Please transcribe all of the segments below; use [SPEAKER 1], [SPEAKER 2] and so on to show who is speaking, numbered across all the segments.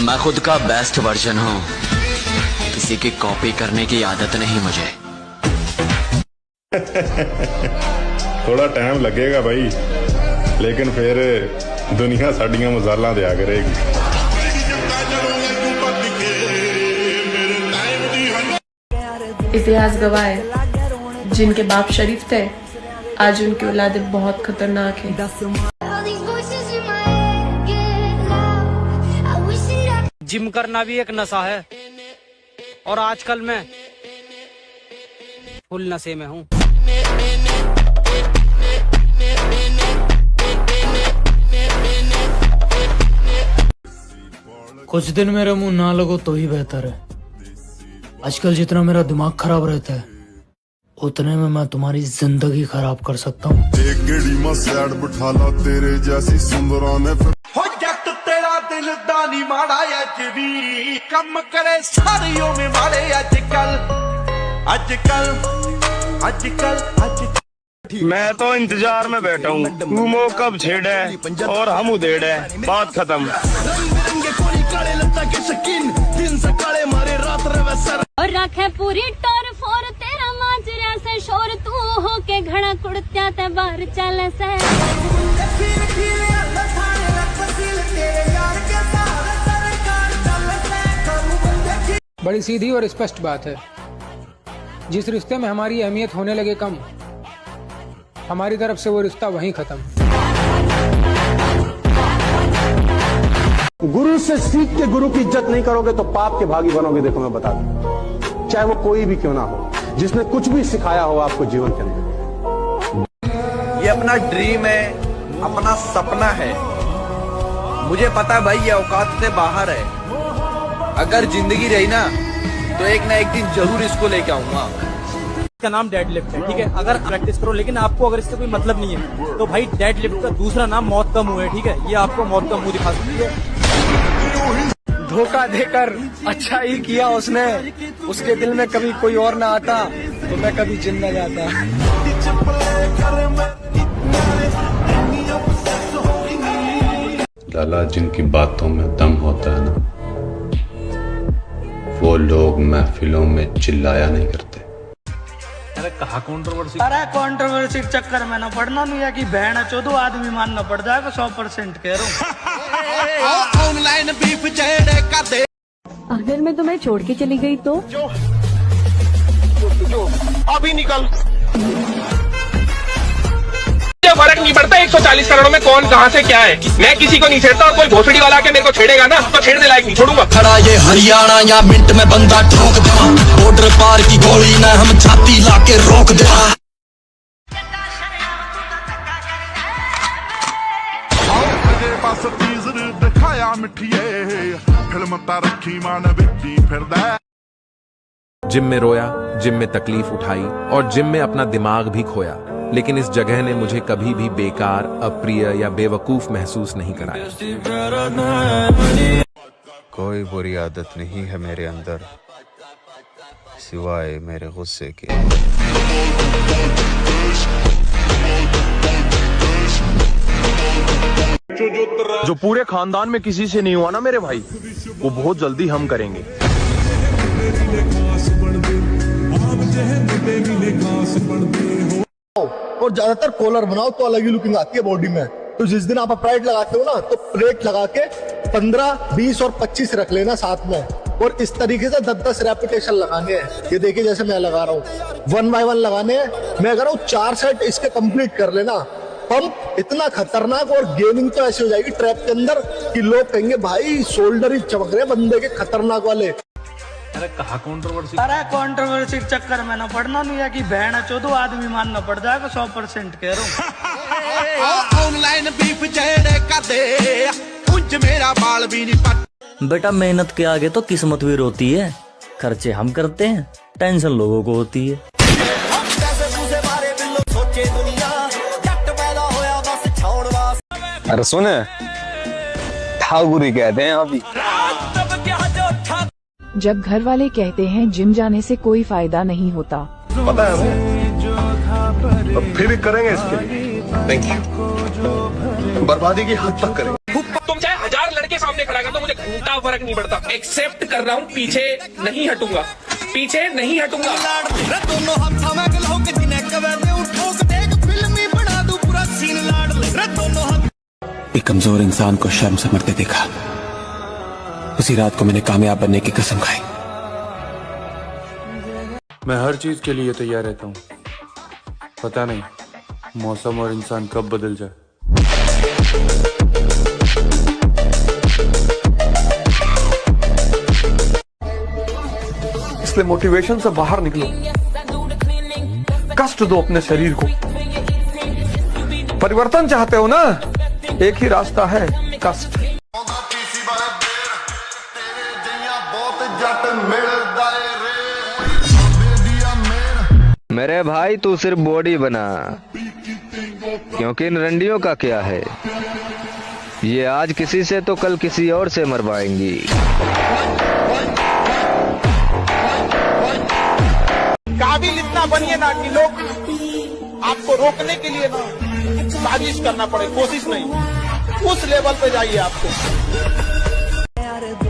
[SPEAKER 1] मैं खुद का बेस्ट वर्जन हूँ, किसी की कॉपी करने की आदत नहीं मुझे।
[SPEAKER 2] थोड़ा टाइम लगेगा भाई, लेकिन फिर दुनिया साड़ियां मजाला दिया करेगी।
[SPEAKER 3] इतिहास गवाह है, जिनके बाप शरीफ थे आज उनकी औलादें बहुत खतरनाक है।
[SPEAKER 4] जिम करना भी एक नशा है और आजकल मैं फुल नशे में हूँ।
[SPEAKER 5] कुछ दिन मेरे मुंह ना लगो तो ही बेहतर है। आजकल जितना मेरा दिमाग खराब रहता है उतने में मैं तुम्हारी जिंदगी खराब कर सकता हूँ।
[SPEAKER 6] एक गेड़ी में सैड बिठा ला तेरे जैसी सुंदरा ने
[SPEAKER 7] हो जट तेरा दिल दानी माड़ा अज भी कम करे सारियों में माड़े आजकल।
[SPEAKER 8] मैं तो इंतजार में बैठा हूँ, तू मो कब छेड़े और हम उधेड़े, बात खत्म।
[SPEAKER 9] और रखे पूरी टोर फोर तेरा माजरा से शोर, तू हो के घड़ा कुड़त्या ते बाहर चल से।
[SPEAKER 10] बड़ी सीधी और स्पष्ट बात है, जिस रिश्ते में हमारी अहमियत होने लगे कम, हमारी तरफ से वो रिश्ता वहीं खत्म।
[SPEAKER 11] गुरु से सीख के गुरु की इज्जत नहीं करोगे तो पाप के भागी बनोगे। देखो मैं बता दूं, चाहे वो कोई भी क्यों ना हो, जिसने कुछ भी सिखाया हो आपको जीवन के अंदर।
[SPEAKER 7] ये अपना ड्रीम है, अपना सपना है। मुझे पता भाई ये औकात से बाहर है। अगर जिंदगी रही ना तो एक ना एक दिन जरूर इसको लेके आऊंगा।
[SPEAKER 4] इसका नाम डेड लिफ्ट है, ठीक है। अगर प्रैक्टिस करो, लेकिन आपको अगर इससे कोई मतलब नहीं है तो भाई डेड लिफ्ट का दूसरा नाम मौत का मुंह है, ठीक है। ये आपको मौत का मुंह दिखा सकती है।
[SPEAKER 5] धोखा देकर अच्छा ही किया उसने, उसके दिल में कभी कोई और ना आता तो मैं कभी जिन न जाता।
[SPEAKER 2] लाला, जिनकी बातों में दम होता है ना, वो लोग महफिलों में चिल्लाया नहीं करते।
[SPEAKER 4] अरे कहा कंट्रोवर्सी,
[SPEAKER 5] अरे कंट्रोवर्सी चक्कर में ना पड़ना नहीं है कि बहन चौदह आदमी मानना पड़ जाएगा। 100% कह रहा हूँ।
[SPEAKER 7] ऑनलाइन बीफ चढ़े कर दे।
[SPEAKER 9] अगर मैं तुम्हें छोड़ के चली गई तो
[SPEAKER 8] अभी निकल। फर्क नहीं पड़ता 140 करोड़ में कौन कहां से क्या है। मैं किसी को नहीं छेड़ता और कोई भोसड़ी वाला के मेरे को छेड़ेगा ना तो छेड़ने लायक नहीं छोड़ूंगा।
[SPEAKER 7] खड़ा ये हरियाणा या मिनट में बंदा ठोक दे, बॉर्डर पार की गोली ना हम छाती लाके रोक दे।
[SPEAKER 6] बस टीजर दिखाया मिठिए, फिल्म ता रखी मान बिकती फिरदा।
[SPEAKER 12] जिम में रोया, जिम में तकलीफ उठाई और जिम में अपना दिमाग भी खोया, लेकिन इस जगह ने मुझे कभी भी बेकार, अप्रिय या बेवकूफ महसूस नहीं कराया।
[SPEAKER 2] कोई बुरी आदत नहीं है मेरे अंदर सिवाय मेरे गुस्से के।
[SPEAKER 8] जो पूरे खानदान में किसी से नहीं हुआ ना मेरे भाई, वो बहुत जल्दी हम करेंगे।
[SPEAKER 11] और ज्यादातर कॉलर बनाओ तो अलग ही लुकिंग आती है बॉडी में। तो जिस दिन आप अप्राइट लगाते हो ना तो प्लेट लगा के 15, 20 और 25 रख लेना साथ में, और इस तरीके से 10-10 रेपिटेशन लगाने हैं। ये देखिए जैसे मैं लगा रहा हूँ, 1 by 1 लगाने हैं। मैं अगर 4 सेट इसके कंप्लीट कर लेना, पंप इतना खतरनाक, और गेमिंग तो ऐसी हो जाएगी ट्रैप के अंदर कि लोग कहेंगे भाई शोल्डर ही चमक रहे बंदे के, खतरनाक वाले।
[SPEAKER 4] अरे कहा कंट्रोवर्सी,
[SPEAKER 5] अरे कंट्रोवर्सी चक्कर में ना पड़ना नहीं है कि बहन चौदह आदमी मानना पड़ जाएगा। 100% कह रहा हूँ।
[SPEAKER 7] ऑनलाइन बीफ चढ़े कर दे, कुछ मेरा बाल भी नहीं पट।
[SPEAKER 1] बेटा मेहनत के आगे तो किस्मत भी रोती है। खर्चे हम करते हैं, टेंशन लोगों को होती है।
[SPEAKER 8] अरे सुने, ठाकुरी कहते हैं अभी।
[SPEAKER 3] जब घर वाले कहते हैं जिम जाने से कोई फायदा नहीं होता,
[SPEAKER 6] पता है तो फिर भी करेंगे इसके लिए। Thank you. बर्बादी की हद तक करेंगे।
[SPEAKER 8] तुम चाहे 1000 लड़के के सामने खड़ा कर दो, मुझे घंटा फर्क नहीं पड़ता। एक्सेप्ट कर रहा हूँ, पीछे नहीं हटूंगा, पीछे नहीं हटूंगा।
[SPEAKER 13] एक कमजोर इंसान को शर्म से मरते देखा, उसी रात को मैंने कामयाब बनने की कसम खाई।
[SPEAKER 14] मैं हर चीज के लिए तैयार रहता हूँ, पता नहीं मौसम और इंसान कब बदल जाए।
[SPEAKER 7] इसलिए मोटिवेशन से बाहर निकलो, कष्ट दो अपने शरीर को। परिवर्तन चाहते हो ना, एक ही रास्ता है, कष्ट।
[SPEAKER 15] मेरे भाई तू सिर्फ बॉडी बना, क्योंकि इन रंडियों का क्या है, ये आज किसी से तो कल किसी और से मरवाएंगी।
[SPEAKER 8] काबिल इतना बनिए ना कि लोग आपको रोकने के लिए ना साजिश करना पड़े, कोशिश नहीं, उस लेवल पे जाइए। आपको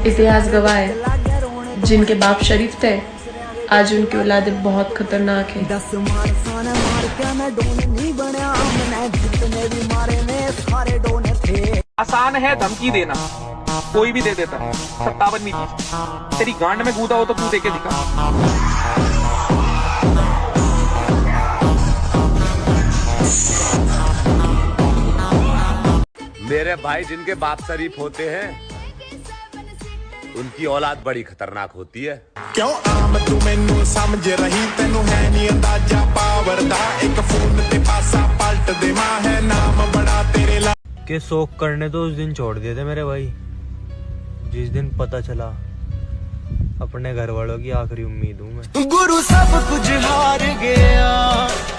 [SPEAKER 3] इतिहास गवाह है, जिनके बाप शरीफ थे आज उनकी औलादें बहुत खतरनाक है।
[SPEAKER 8] आसान है धमकी देना, कोई भी दे देता है। 57वीं चीज तेरी गांड में कूदा हो तो तू देके दिखा।
[SPEAKER 16] मेरे भाई जिनके बाप शरीफ होते हैं उनकी औलाद बड़ी खतरनाक होती है।
[SPEAKER 6] क्यों आम तू मैनू समझ रही, तेनू है नी अंदाजा पावर दा। एक फोन ते पासा पलट दे, मां है नाम बड़ा तेरे ला।
[SPEAKER 4] के शौक करने तो उस दिन छोड़ दिए थे मेरे भाई, जिस दिन पता चला अपने घर वालों की आखिरी उम्मीद हूँ मैं।
[SPEAKER 17] गुरु सब कुछ हार गया,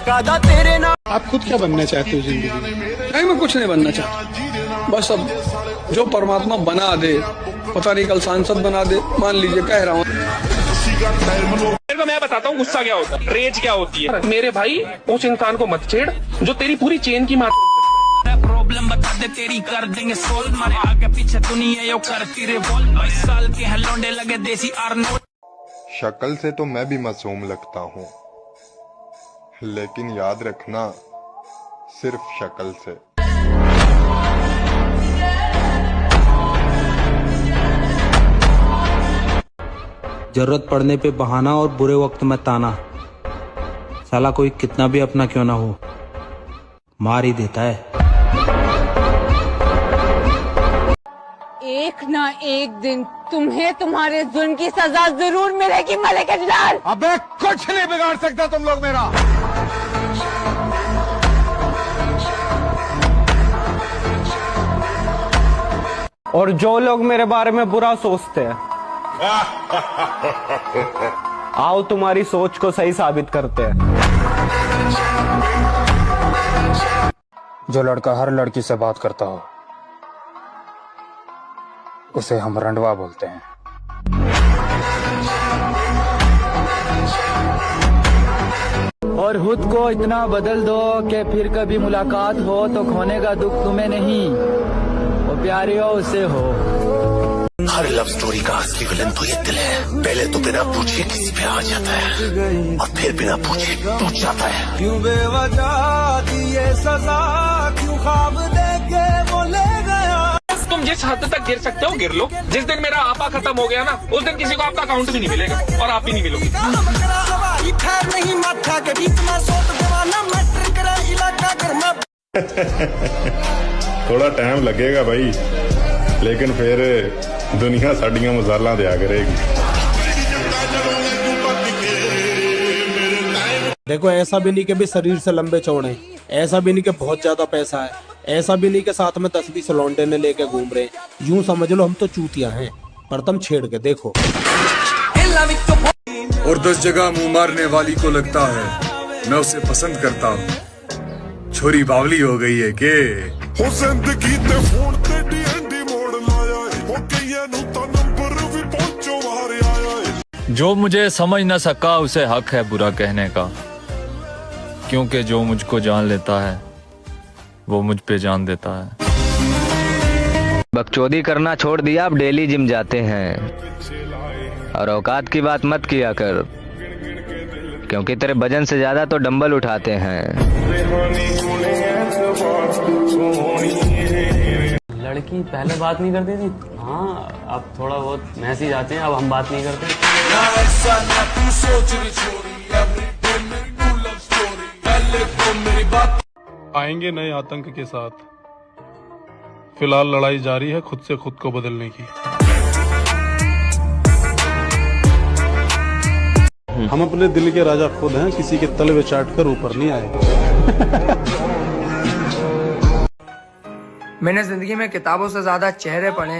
[SPEAKER 17] कादा तेरे नाम।
[SPEAKER 10] आप खुद क्या बनना चाहते हो जिंदगी में? नहीं, मैं कुछ नहीं बनना चाहता, बस अब जो परमात्मा बना दे, पता नहीं कल सांसद बना दे, मान लीजिए कह रहा हूँ।
[SPEAKER 8] मेरे को मैं बताता हूँ गुस्सा क्या होता है, रेज क्या होती है। मेरे भाई उस इंसान को मत छेड़ जो तेरी पूरी चेन की मात।
[SPEAKER 17] प्रॉब्लम बता दे तेरी कर देंगे सोल्व, मारे आगे पीछे दुनिया यो करती रिवॉल्व। 22 साल के हैं लौंडे लगे देसी आर्नोल्ड।
[SPEAKER 2] शक्ल से तो मैं भी मासूम लगता हूँ, लेकिन याद रखना सिर्फ शक्ल से।
[SPEAKER 18] जरूरत पड़ने पे बहाना और बुरे वक्त में ताना, साला कोई कितना भी अपना क्यों ना हो मार ही देता है।
[SPEAKER 19] एक ना एक दिन तुम्हें तुम्हारे जुल्म की सजा जरूर मिलेगी मलिक अजलाल।
[SPEAKER 6] अबे कुछ नहीं बिगाड़ सकता तुम लोग मेरा।
[SPEAKER 18] और जो लोग मेरे बारे में बुरा सोचते हैं आओ तुम्हारी सोच को सही साबित करते हैं।
[SPEAKER 10] जो लड़का हर लड़की से बात करता हो उसे हम रंडवा बोलते हैं।
[SPEAKER 18] और खुद को इतना बदल दो कि फिर कभी मुलाकात हो तो खोने का दुख तुम्हें नहीं, वो प्यारे हो उसे हो।
[SPEAKER 20] हर लव स्टोरी का असली विलन तो ये दिल है, पहले तो बिना पूछे किसी पे आ जाता है और फिर बिना पूछे टूट जाता है।
[SPEAKER 17] क्यों बेवजह दी ये सजा, क्यों ख्वाब देके वो ले गया।
[SPEAKER 8] तुम जिस हद तक गिर सकते हो गिर लो। जिस दिन मेरा आपा खत्म हो गया ना, उस दिन किसी को आपका अकाउंट भी नहीं मिलेगा और आप भी नहीं मिलोगे।
[SPEAKER 2] थोड़ा टाइम लगेगा भाई, लेकिन फिर दुनिया साड़ियां मजाला दिया करेगी।
[SPEAKER 4] देखो ऐसा भी नहीं कि भी शरीर से लंबे चौड़े, ऐसा भी नहीं कि बहुत ज्यादा पैसा है, ऐसा भी नहीं कि साथ में 10-20 लौंडे ने लेके घूम रहे। यूं समझ लो हम तो चूतिया हैं, पर तुम छेड़ के देखो।
[SPEAKER 21] और 10 जगह मुंह मारने वाली को लगता है मैं उसे पसंद करता हूँ। छोरी बावली हो गई है के
[SPEAKER 6] जिंदगी ते फोन ते डीएनडी मोड़ लाया है, हो कईयां नु तो नंबर भी पहुंचो मारे आया है।
[SPEAKER 22] जो मुझे समझ न सका उसे हक है बुरा कहने का, क्योंकि जो मुझको जान लेता है वो मुझ पे जान देता है।
[SPEAKER 15] बकचोदी करना छोड़ दिया, अब डेली जिम जाते हैं। और औकात की बात मत किया कर, क्योंकि तेरे वजन से ज्यादा तो डंबल उठाते हैं।
[SPEAKER 9] लड़की पहले बात नहीं करती थी, हाँ अब थोड़ा बहुत मैसेज आते हैं, अब हम बात नहीं करते।
[SPEAKER 12] आएंगे नए आतंक के साथ, फिलहाल लड़ाई जारी है खुद से खुद को बदलने की। हम अपने दिल के राजा खुद हैं, किसी के तलवे चाट कर ऊपर नहीं आए।
[SPEAKER 10] मैंने जिंदगी में किताबों से ज्यादा चेहरे पढ़े।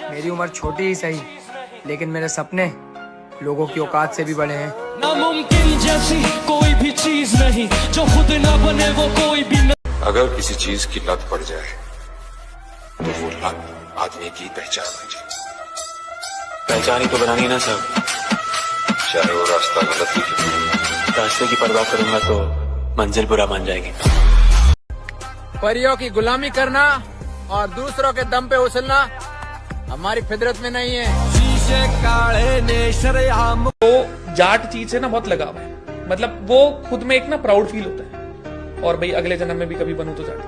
[SPEAKER 10] मेरी उम्र छोटी ही सही, लेकिन मेरे सपने लोगों की औकात से भी बड़े हैं।
[SPEAKER 17] नामुमकिन जैसी कोई भी चीज नहीं, जो खुद ना बने वो कोई भी नहीं।
[SPEAKER 21] अगर किसी चीज की लत पड़ जाए तो वो लत आदमी की पहचान बन जाए।
[SPEAKER 13] पहचान ही तो बनानी ना सर,
[SPEAKER 21] चाहे वो रास्ता गलत ही क्यों।
[SPEAKER 13] रास्ते की परवाह करूंगा तो मंजिल बुरा मान जाएगी।
[SPEAKER 7] परियों की गुलामी करना और दूसरों के दम पे उछलना हमारी फितरत में नहीं है। शीशे काले ने शरेआम
[SPEAKER 23] तो जाट चीज से ना बहुत लगाव है, मतलब वो खुद में एक ना प्राउड फील होता है, और भाई अगले जन्म में भी कभी बनूं तो जाट।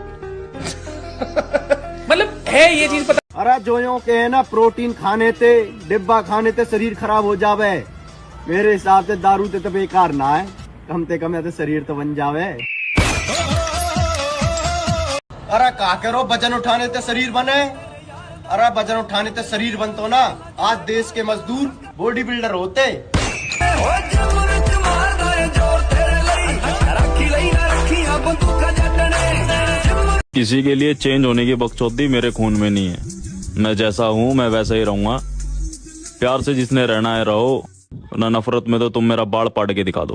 [SPEAKER 23] मतलब है ये चीज पता।
[SPEAKER 24] अरे जो के है ना, प्रोटीन खाने ते डिब्बा खाने ते शरीर खराब हो जावे। मेरे हिसाब से दारू ते तो बेकार ना है, कम से कम या शरीर तो बन जावे।
[SPEAKER 11] अरे का करो, वजन उठाने ते शरीर बने। अरे वजन उठाने ते शरीर बनतो ना, आज देश के मजदूर बॉडी बिल्डर होते।
[SPEAKER 22] किसी के लिए चेंज होने की बकचोदी मेरे खून में नहीं है। मैं जैसा हूँ मैं वैसा ही रहूंगा। प्यार से जिसने रहना है रहो, ना नफरत में तो तुम मेरा बाल पाड़ के दिखा दो।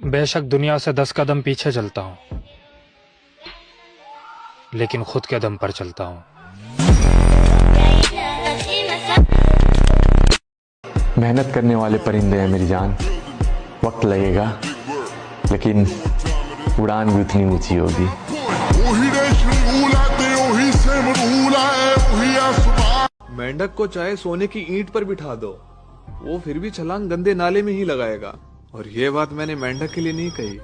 [SPEAKER 10] बेशक दुनिया से 10 कदम पीछे चलता हूँ, लेकिन खुद के दम पर चलता हूँ।
[SPEAKER 13] मेहनत करने वाले परिंदे हैं मेरी जान, वक्त लगेगा लेकिन उड़ान भी उतनी ऊंची होगी।
[SPEAKER 7] मेंढक को चाहे सोने की ईंट पर बिठा दो, वो फिर भी छलांग गंदे नाले में ही लगाएगा। और ये बात मैंने मेंढक के लिए नहीं कही।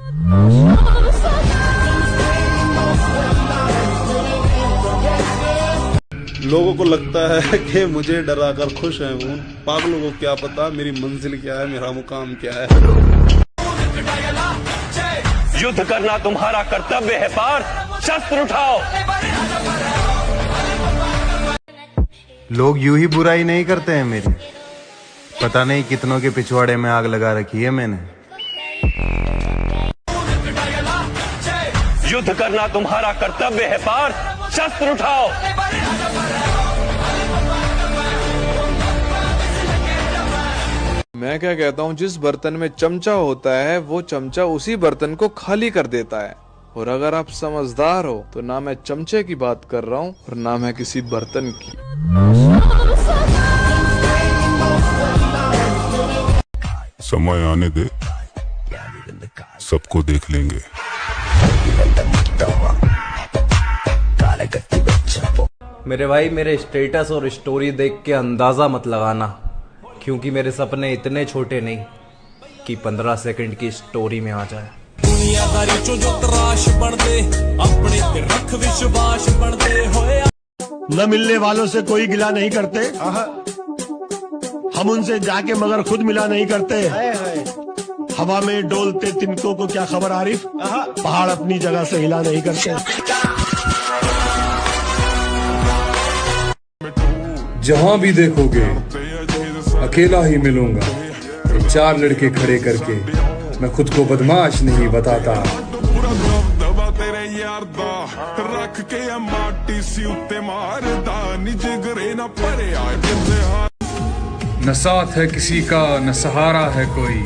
[SPEAKER 12] लोगों को लगता है कि मुझे डराकर खुश है हूँ, पागलों को क्या पता मेरी मंजिल क्या है, मेरा मुकाम क्या है।
[SPEAKER 20] युद्ध करना तुम्हारा कर्तव्य है पार्थ, शस्त्र उठाओ।
[SPEAKER 25] लोग यूं ही बुराई नहीं करते हैं मेरी, पता नहीं कितनों के पिछवाड़े में आग लगा रखी है मैंने।
[SPEAKER 20] युद्ध करना तुम्हारा कर्तव्य है पार्थ, शस्त्र उठाओ।
[SPEAKER 7] मैं क्या कहता हूँ, जिस बर्तन में चमचा होता है वो चमचा उसी बर्तन को खाली कर देता है। और अगर आप समझदार हो तो ना मैं चमचे की बात कर रहा हूँ और ना मैं किसी बर्तन की।
[SPEAKER 21] समय आने दे, सबको देख लेंगे।
[SPEAKER 26] मेरे भाई, मेरे स्टेटस और स्टोरी देख के अंदाजा मत लगाना, क्योंकि मेरे सपने इतने छोटे नहीं कि 15 सेकंड की स्टोरी में आ जाए।
[SPEAKER 17] दुनियादारी चो जो तराश बनते, अपने ते रख विश्वास बनते होए।
[SPEAKER 11] न मिलने वालों से कोई गिला नहीं करते, हम उनसे जाके मगर खुद मिला नहीं करते। हवा में डोलते तिनकों को क्या खबर आरिफ, पहाड़ अपनी जगह से हिला नहीं करते।
[SPEAKER 21] जहां भी देखोगे अकेला ही मिलूंगा, ये 4 लड़के खड़े करके मैं खुद को बदमाश नहीं बताता।
[SPEAKER 6] रख के माटी सी उत्ते मारदा, निज गरे ना परे आए।
[SPEAKER 21] न साथ है किसी का न सहारा है कोई,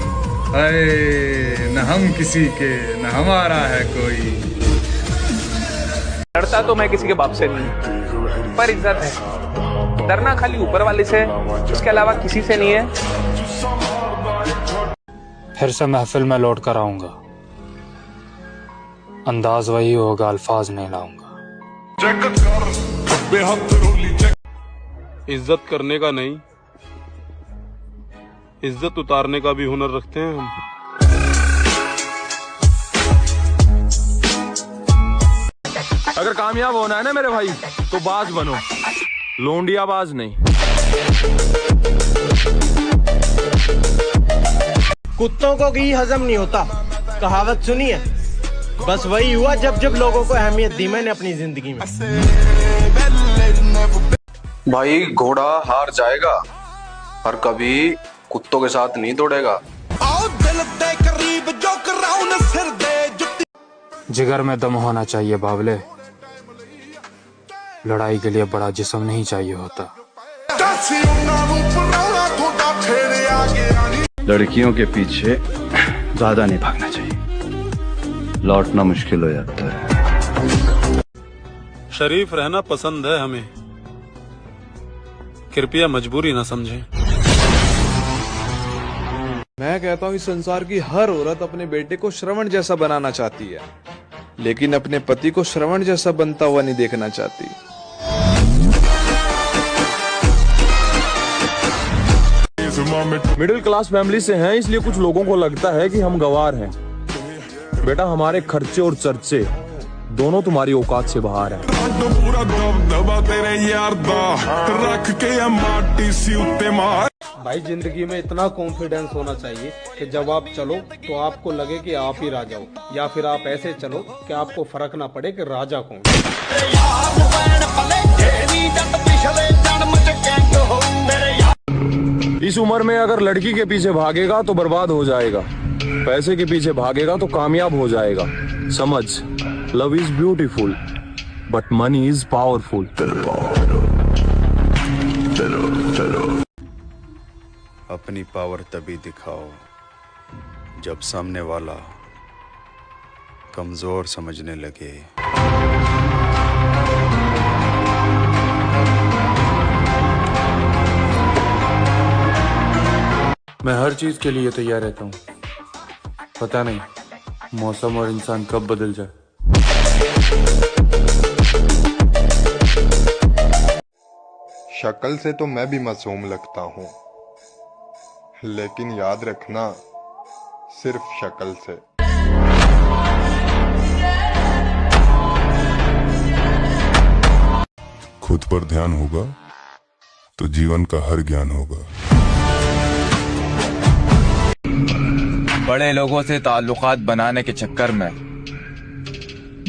[SPEAKER 21] अरे न हम किसी के न हमारा है कोई।
[SPEAKER 23] डरता तो मैं किसी के बाप से नहीं, पर इज्जत है। डरना खाली ऊपर वाले से, उसके अलावा किसी से नहीं है।
[SPEAKER 10] फिर से महफिल में लौट कर आऊंगा,
[SPEAKER 1] अंदाज वही होगा, अल्फाज नहीं लाऊंगा।
[SPEAKER 12] इज्जत करने का नहीं, इज्जत उतारने का भी हुनर रखते हैं हम।
[SPEAKER 3] अगर कामयाब होना है ना मेरे भाई, तो बाज बनो, लोंडिया बाज नहीं।
[SPEAKER 24] कुत्तों को घी हजम नहीं होता, कहावत सुनी है। बस वही हुआ जब जब लोगों को अहमियत दी मैंने अपनी जिंदगी में।
[SPEAKER 5] भाई घोड़ा हार जाएगा और कभी कुत्तों के साथ नहीं दौड़ेगा।
[SPEAKER 1] जिगर में दम होना चाहिए बावले, लड़ाई के लिए बड़ा जिस्म नहीं चाहिए होता।
[SPEAKER 14] लड़कियों के पीछे ज्यादा नहीं भागना चाहिए, लौटना मुश्किल हो जाता है।
[SPEAKER 12] शरीफ रहना पसंद है हमें, कृपया मजबूरी ना समझें।
[SPEAKER 16] मैं कहता हूँ इस संसार की हर औरत अपने बेटे को श्रवण जैसा बनाना चाहती है, लेकिन अपने पति को श्रवण जैसा बनता हुआ नहीं देखना चाहती।
[SPEAKER 3] मिडिल क्लास फैमिली से हैं, इसलिए कुछ लोगों को लगता है कि हम गंवार हैं। बेटा हमारे खर्चे और चर्चे दोनों तुम्हारी औकात से बाहर है।
[SPEAKER 4] भाई जिंदगी में इतना कॉन्फिडेंस होना चाहिए कि जब आप चलो तो आपको लगे कि आप ही राजा हो, या फिर आप ऐसे चलो कि आपको फर्क ना पड़े कि राजा कौन।
[SPEAKER 3] इस उम्र में अगर लड़की के पीछे भागेगा तो बर्बाद हो जाएगा, पैसे के पीछे भागेगा तो कामयाब हो जाएगा। समझ, love is beautiful but money is powerful.
[SPEAKER 14] अपनी पावर तभी दिखाओ जब सामने वाला कमजोर समझने लगे।
[SPEAKER 1] मैं हर चीज के लिए तैयार रहता हूँ, पता नहीं मौसम और इंसान कब बदल जाए।
[SPEAKER 2] शक्ल से तो मैं भी मासूम लगता हूँ, लेकिन याद रखना सिर्फ शक्ल से।
[SPEAKER 19] खुद पर ध्यान होगा तो जीवन का हर ज्ञान होगा।
[SPEAKER 27] बड़े लोगों से ताल्लुकात बनाने के चक्कर में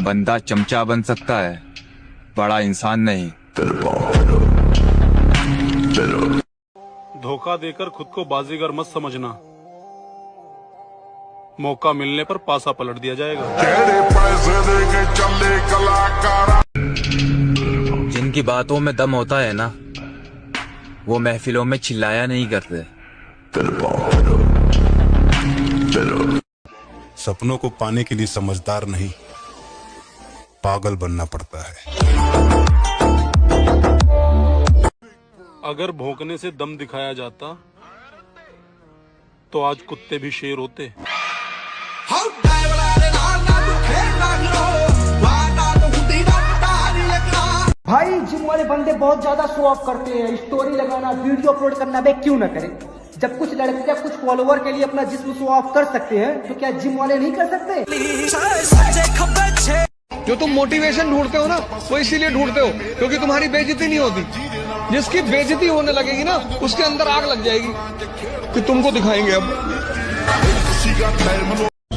[SPEAKER 27] बंदा चमचा बन सकता है, बड़ा इंसान नहीं।
[SPEAKER 12] धोखा देकर खुद को बाजीगर मत समझना, मौका मिलने पर पासा पलट दिया जाएगा।
[SPEAKER 27] जिनकी बातों में दम होता है ना, वो महफिलों में चिल्लाया नहीं करते।
[SPEAKER 19] सपनों को पाने के लिए समझदार नहीं, पागल बनना पड़ता है।
[SPEAKER 12] अगर भौंकने से दम दिखाया जाता तो आज कुत्ते भी शेर होते।
[SPEAKER 28] भाई जिम वाले बंदे बहुत ज्यादा शो ऑफ करते हैं, स्टोरी लगाना, वीडियो अपलोड करना, बे क्यों ना करें? जब कुछ लड़के कुछ फॉलोवर के लिए अपना जिस्म शो ऑफ कर सकते हैं, तो क्या जिम वाले नहीं कर सकते?
[SPEAKER 29] जो तुम मोटिवेशन ढूंढते हो ना, वो इसीलिए ढूंढते हो क्योंकि तुम्हारी बेइज्जती नहीं होती। जिसकी बेइज्जती होने लगेगी ना, उसके अंदर आग लग जाएगी कि तुमको दिखाएंगे अब।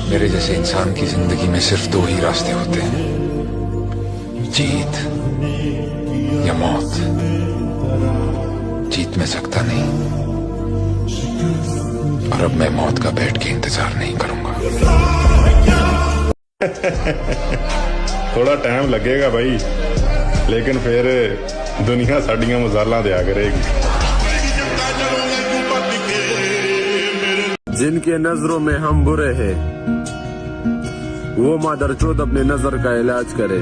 [SPEAKER 30] मेरे जैसे इंसान की जिंदगी में सिर्फ दो ही रास्ते होते हैं, जीत या मौत। जीत में सकता नहीं, और अब मैं मौत का बैठ के इंतजार नहीं करूंगा।
[SPEAKER 19] थोड़ा टाइम लगेगा भाई, लेकिन फिर दुनिया साड़ियां मजाला दिया करेगी।
[SPEAKER 3] जिनके नजरों में हम बुरे हैं, वो मादरचोद अपने नजर का इलाज करे।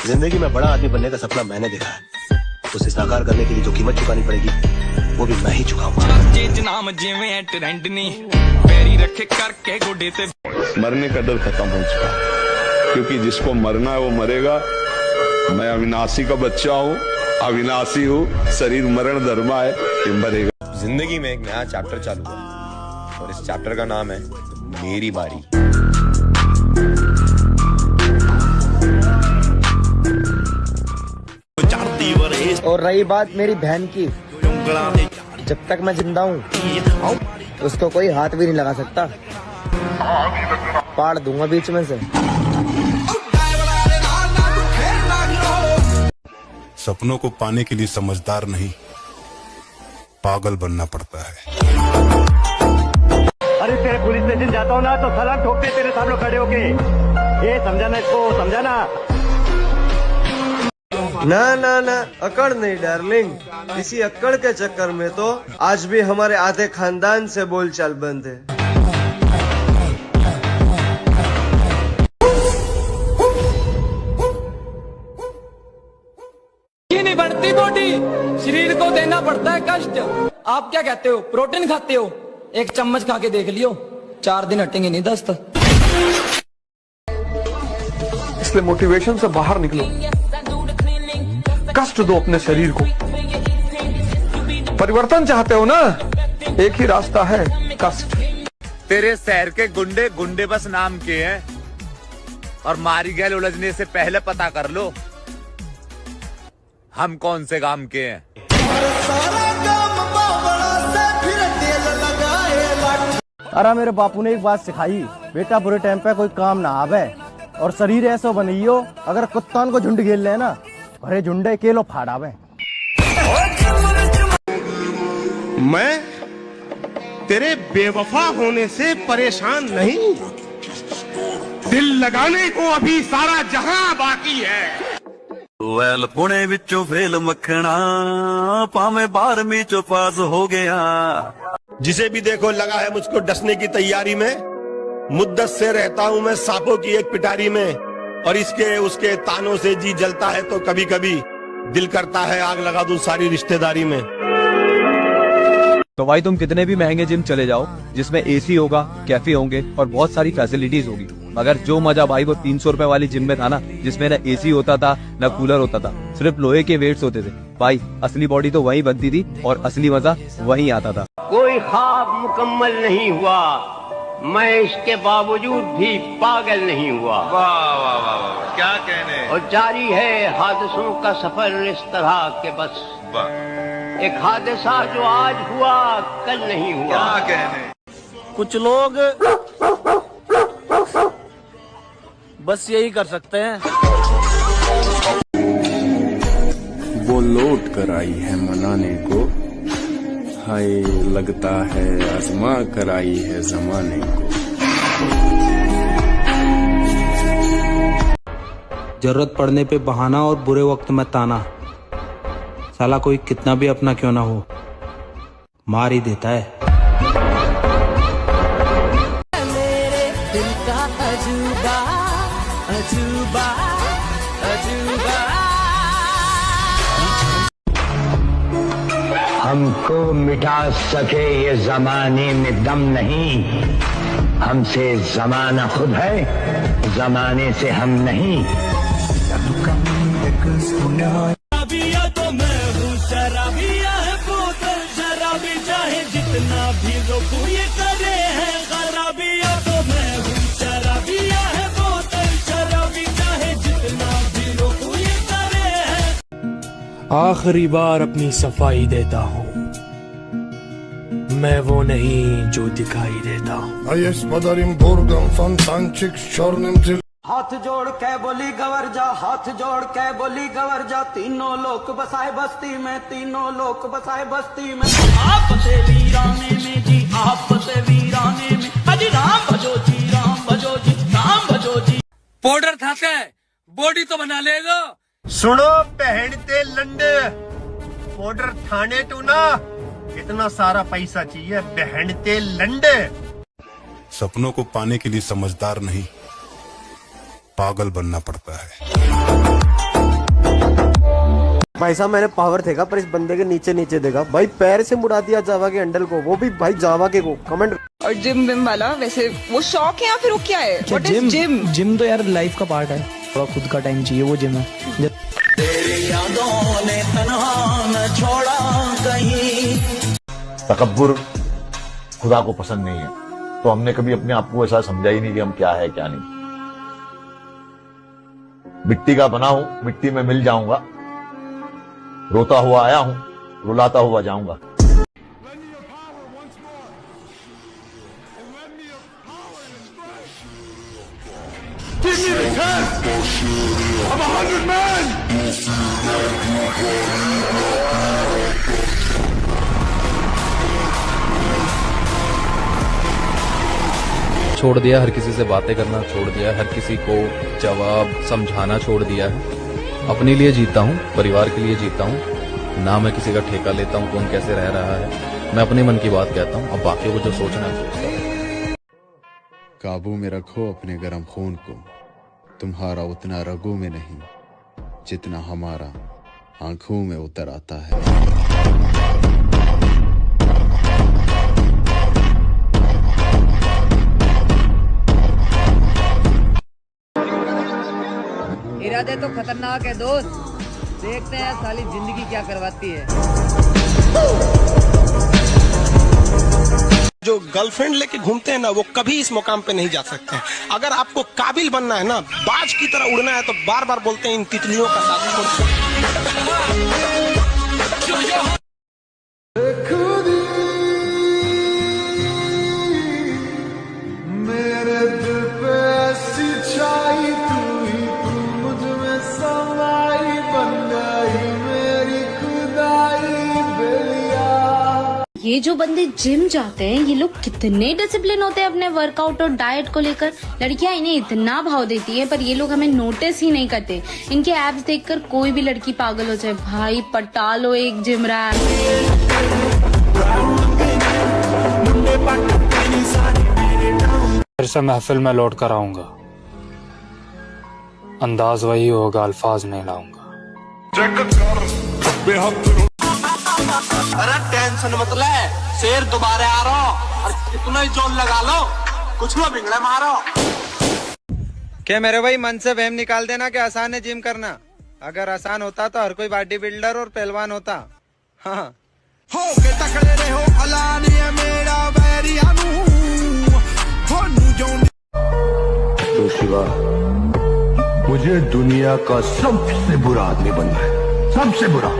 [SPEAKER 20] जिंदगी में बड़ा आदमी बनने का सपना मैंने देखा है, उसे साकार करने के लिए जो कीमत चुकानी पड़ेगी वो भी मैं ही चुकाऊंगा।
[SPEAKER 12] मरने का डर खत्म हो चुका, क्योंकि जिसको मरना है वो मरेगा। मैं अविनाशी का बच्चा हूँ, अविनाशी हूँ, शरीर मरण धर्मा है, ये मरेगा।
[SPEAKER 7] जिंदगी में एक नया चैप्टर चालू है और इस चैप्टर का नाम है मेरी बारी।
[SPEAKER 24] और रही बात मेरी बहन की, जब तक मैं जिंदा हूँ उसको कोई हाथ भी नहीं लगा सकता, पाड़ दूंगा बीच में से।
[SPEAKER 19] सपनों को पाने के लिए समझदार नहीं, पागल बनना पड़ता है।
[SPEAKER 24] अरे तेरे पुलिस स्टेशन जाता हूँ ना तो सलाम ठोकते तेरे सामने खड़े होके, ये समझाना इसको, समझाना।
[SPEAKER 8] ना ना ना, अकड़ नहीं डार्लिंग, इसी अकड़ के चक्कर में तो आज भी हमारे आधे खानदान से बोलचाल बंद है।
[SPEAKER 10] नहीं बढ़ती बॉडी, शरीर को देना पड़ता है कष्ट। आप क्या कहते हो, प्रोटीन खाते हो? एक चम्मच खा के देख लियो, 4 दिन हटेंगे नहीं दस्त।
[SPEAKER 29] इसलिए मोटिवेशन से बाहर निकलो, कष्ट दो अपने शरीर को। परिवर्तन चाहते हो ना, एक ही रास्ता है, कष्ट।
[SPEAKER 9] तेरे शहर के गुंडे गुंडे बस नाम के हैं, और मारी गैल उलझने से पहले पता कर लो हम कौन से काम के हैं।
[SPEAKER 24] अरे मेरे बापू ने एक बात सिखाई, बेटा बुरे टाइम पे कोई काम ना आवे, और शरीर ऐसा बनइयो अगर कुत्तान को झुंड घेर ले ना, भरे झुंडे केलो फाड़ावे।
[SPEAKER 13] मैं तेरे बेवफा होने से परेशान नहीं, दिल लगाने को अभी सारा जहां बाकी है।
[SPEAKER 15] वैल पुणे विचों फेल मखना, पावे 12वीं चो पास हो गया।
[SPEAKER 13] जिसे भी देखो लगा है मुझको डसने की तैयारी में, मुद्दत से रहता हूँ मैं सांपों की एक पिटारी में, और इसके उसके तानों से जी जलता है तो कभी कभी दिल करता है आग लगा दूं सारी रिश्तेदारी में।
[SPEAKER 17] तो भाई तुम कितने भी महंगे जिम चले जाओ, जिसमें एसी होगा, कैफे होंगे और बहुत सारी फैसिलिटीज होगी, मगर जो मजा भाई वो 300 रुपए वाली जिम में था ना, जिसमें ना एसी होता था ना कूलर होता था, सिर्फ लोहे के वेट्स होते थे। भाई असली बॉडी तो वहीं बनती थी और असली मजा वहीं आता था।
[SPEAKER 18] कोई ख्वाब मुकम्मल नहीं हुआ, मैं इसके बावजूद भी पागल नहीं हुआ।
[SPEAKER 9] वाह वाह वाह वाह, क्या कहने।
[SPEAKER 18] और जारी है हादसों का सफर इस तरह के, बस एक हादसा जो आज हुआ कल नहीं हुआ।
[SPEAKER 9] क्या कहने।
[SPEAKER 18] कुछ लोग बस यही कर सकते हैं।
[SPEAKER 22] वो लौट कर आई है मनाने को, हाय लगता है आजमा कर आई है जमाने को।
[SPEAKER 4] जरूरत पड़ने पे बहाना और बुरे वक्त में ताना, साला कोई कितना भी अपना क्यों ना हो, मार ही देता है।
[SPEAKER 25] मेरे दिल का अजूबा अजूबा अजूबा।
[SPEAKER 20] हमको मिटा सके ये जमाने में दम नहीं, हमसे जमाना खुद है, जमाने से हम नहीं।
[SPEAKER 25] शराबिया तो मैं हूँ, शराबिया है बोतल शराबी, चाहे जितना भी रोकूं ये करे है खराबिया तो मैं हूँ, शराबिया है बोतल शराबी, चाहे जितना भी रोकूं ये करे है।
[SPEAKER 26] आखिरी बार अपनी सफाई देता हूँ, मैं वो नहीं जो दिखाई देता हूँ।
[SPEAKER 28] हाथ जोड़ के बोली गवर जा, हाथ जोड़ के बोली गवर जा, तीनों लोक बसाए बस्ती में, तीनों लोक बसाए बस्ती में। आप से वीराने में जी, आप से वीराने में, अजी राम भजो जी, राम भजो जी, राम भजो जी।
[SPEAKER 25] पाउडर थाते बॉडी तो बना लेगा।
[SPEAKER 13] सुनो पहनते लंडे, पाउडर थाने तू ना, इतना सारा पैसा चाहिए पहनते लंडे।
[SPEAKER 19] सपनों को पाने के लिए समझदार नहीं, पागल बनना पड़ता है।
[SPEAKER 24] भाई साहब मैंने पावर देखा पर इस बंदे के नीचे नीचे देखा भाई, पैर से मुड़ा दिया जावा के हैंडल को, वो भी भाई जावा के को। कमेंट।
[SPEAKER 1] और जिम विम वाला वैसे वो शौक है या फिर वो क्या है? What is gym?
[SPEAKER 26] जिम तो यार लाइफ का पार्ट है, थोड़ा खुद का टाइम चाहिए, वो जिम है।
[SPEAKER 25] तेरी यादों ने तन्हा न छोड़ा कहीं।
[SPEAKER 2] तकब्बुर खुदा को पसंद नहीं है, तो हमने कभी अपने आप को ऐसा समझा ही नहीं कि हम क्या है क्या नहीं। मिट्टी का बना हूं, मिट्टी में मिल जाऊंगा, रोता हुआ आया हूं, रुलाता हुआ जाऊंगा।
[SPEAKER 25] Give me the test! I'm 100 men!
[SPEAKER 17] छोड़ दिया हर किसी से बातें करना, छोड़ दिया हर किसी को जवाब समझाना छोड़ दिया है। अपने लिए जीता हूँ, परिवार के लिए जीता हूँ, ना मैं किसी का ठेका लेता हूँ कौन कैसे रह रहा है। मैं अपने मन की बात कहता हूँ, अब बाकी को जो सोचना है सोचता हूँ।
[SPEAKER 22] काबू में रखो अपने गर्म खून को, तुम्हारा उतना रगों में नहीं जितना हमारा आंखों में उतर आता है।
[SPEAKER 5] इरादे तो खतरनाक है दोस्त, देखते हैं साली जिंदगी क्या करवाती है।
[SPEAKER 29] जो गर्लफ्रेंड लेके घूमते हैं ना, वो कभी इस मुकाम पे नहीं जा सकते हैं। अगर आपको काबिल बनना है ना, बाज की तरह उड़ना है, तो बार बार बोलते हैं इन तितलियों का साथ छोड़।
[SPEAKER 25] मेरे दिल पे ऐसी छाई तू ही, तू मुझ में समाई, बन गई मेरी खुदाई बेलिया।
[SPEAKER 6] ये जो बंदे जिम जाते हैं, ये लोग कितने डिसिप्लिन होते हैं अपने वर्कआउट और डाइट को लेकर। लड़कियां इन्हें इतना भाव देती है, पर ये लोग हमें नोटिस ही नहीं करते। इनके एब्स देखकर कोई भी लड़की पागल हो जाए। भाई पटा लो एक जिम रैप।
[SPEAKER 26] फिर से महफिल में लौट कर आऊंगा, अंदाज वही होगा, अल्फाज नहीं लाऊंगा।
[SPEAKER 29] अरे टेंशन मत ले, शेर दोबारा आ रहा हूँ, और कितना ही जोर लगा लो, कुछ ना बिगड़े मारो।
[SPEAKER 11] क्या मेरे भाई मन से वहम निकाल देना कि आसान है जिम करना। अगर आसान होता तो हर कोई बॉडी बिल्डर और पहलवान होता। हाँ
[SPEAKER 25] हो के तकड़े रहो अलानी है मेरा वैरियानू, होनू जो
[SPEAKER 20] तो शिवा, मुझे दुनिया का सबसे बुरा आदमी बनना है, सबसे बुरा।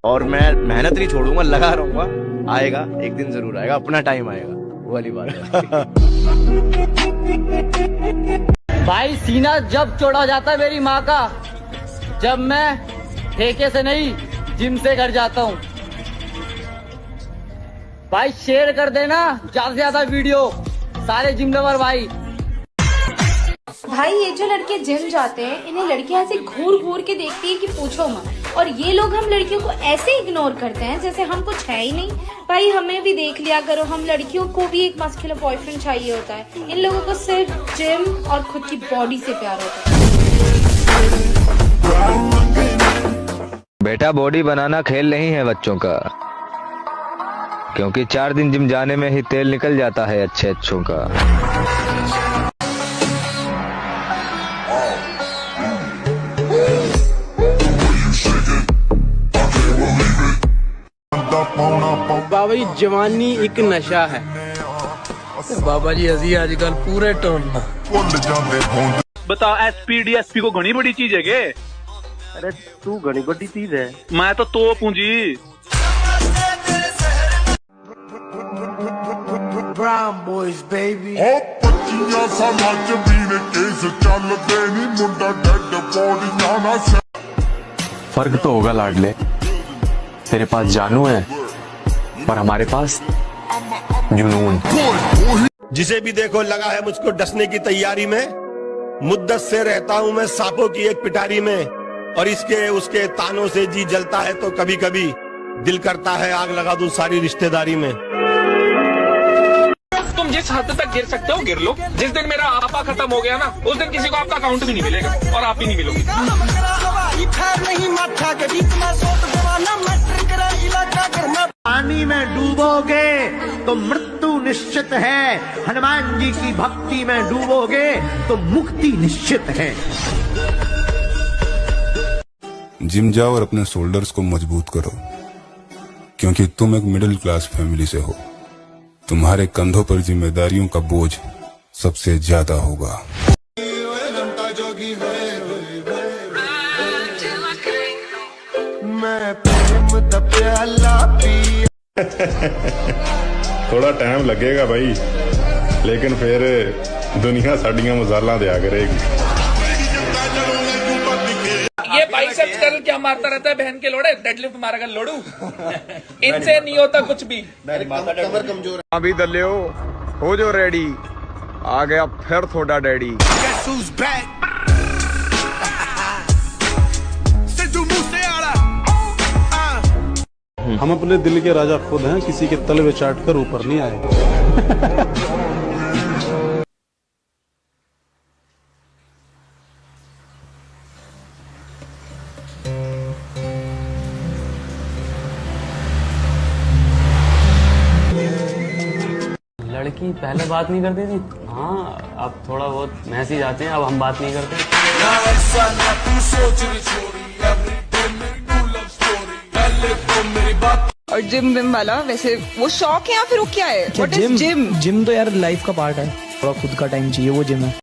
[SPEAKER 17] और मैं मेहनत नहीं छोड़ूंगा, लगा रहूंगा, आएगा एक दिन जरूर आएगा, अपना टाइम आएगा, वो वाली बात।
[SPEAKER 1] भाई सीना जब चौड़ा जाता है मेरी माँ का, जब मैं ठेके से नहीं जिम से घर जाता हूँ। भाई शेयर कर देना ज्यादा से ज्यादा वीडियो, सारे जिम लवर भाई।
[SPEAKER 6] भाई ये जो लड़के जिम जाते हैं, इन्हें लड़कियां ऐसे घूर घूर के देखती है कि पूछो मत। और ये लोग हम लड़कियों को ऐसे इग्नोर करते हैं जैसे हम कुछ है ही नहीं। भाई हमें भी देख लिया करो, हम लड़कियों को भी एक मस्कुलर बॉयफ्रेंड चाहिए होता है। इन लोगों को सिर्फ जिम और खुद की बॉडी से प्यार होता है।
[SPEAKER 14] बेटा बॉडी बनाना खेल नहीं है बच्चों का, क्योंकि 4 दिन जिम जाने में ही तेल निकल जाता है अच्छे अच्छों का।
[SPEAKER 16] बाबा जी जवानी एक नशा है। बाबा जी अजी आजकल पूरे टोन
[SPEAKER 21] बता, एसपी डीएसपी को घनी बड़ी चीज है के?
[SPEAKER 23] अरे तू घनी बड़ी चीज है,
[SPEAKER 21] मैं तो पूंजी।
[SPEAKER 25] Brown boys baby।
[SPEAKER 22] फर्क तो होगा लाडले, तेरे पास जानू है पर हमारे पास जुनून।
[SPEAKER 13] जिसे भी देखो लगा है मुझको डसने की तैयारी में, मुद्दत से रहता हूं मैं सांपों की एक पिटारी में, और इसके उसके तानों से जी जलता है तो कभी कभी दिल करता है आग लगा दूं सारी रिश्तेदारी में।
[SPEAKER 3] जिस हद तक गिर सकते हो गिर लो। जिस दिन मेरा आपा खत्म हो गया ना, उस दिन किसी को आपका अकाउंट भी नहीं मिलेगा और आप ही नहीं मिलोगे।
[SPEAKER 7] पानी में डूबोगे तो मृत्यु निश्चित है, हनुमान जी की भक्ति में डूबोगे तो मुक्ति निश्चित है।
[SPEAKER 19] जिम जाओ और अपने शोल्डर्स को मजबूत करो, क्योंकि तुम एक मिडिल क्लास फैमिली से हो। तुम्हारे कंधों पर जिम्मेदारियों का बोझ सबसे ज्यादा होगा। थोड़ा टाइम लगेगा भाई, लेकिन फिर दुनिया साड़ियां मजाला दिया करेगी।
[SPEAKER 3] ये बाइसेप्स कर्ल क्या मारता रहता है बहन के लोड़े, डेडलिफ्ट मारेगा लोड़ू। इनसे नहीं होता कुछ भी।
[SPEAKER 22] कमर कमजोर अभी दलियो हो जो रेडी, आ गया फिर थोड़ा डैडी।
[SPEAKER 8] हम अपने दिल के राजा खुद हैं, किसी के तलवे चाट कर ऊपर नहीं आए।
[SPEAKER 9] लड़की पहले बात नहीं करती थी, हाँ अब थोड़ा बहुत मैसेज आते हैं, अब हम बात नहीं करते।
[SPEAKER 10] और जिम विम वाला वैसे वो शौक है या फिर वो क्या है?
[SPEAKER 26] जिम तो यार लाइफ का पार्ट है, थोड़ा खुद का टाइम चाहिए, वो जिम है।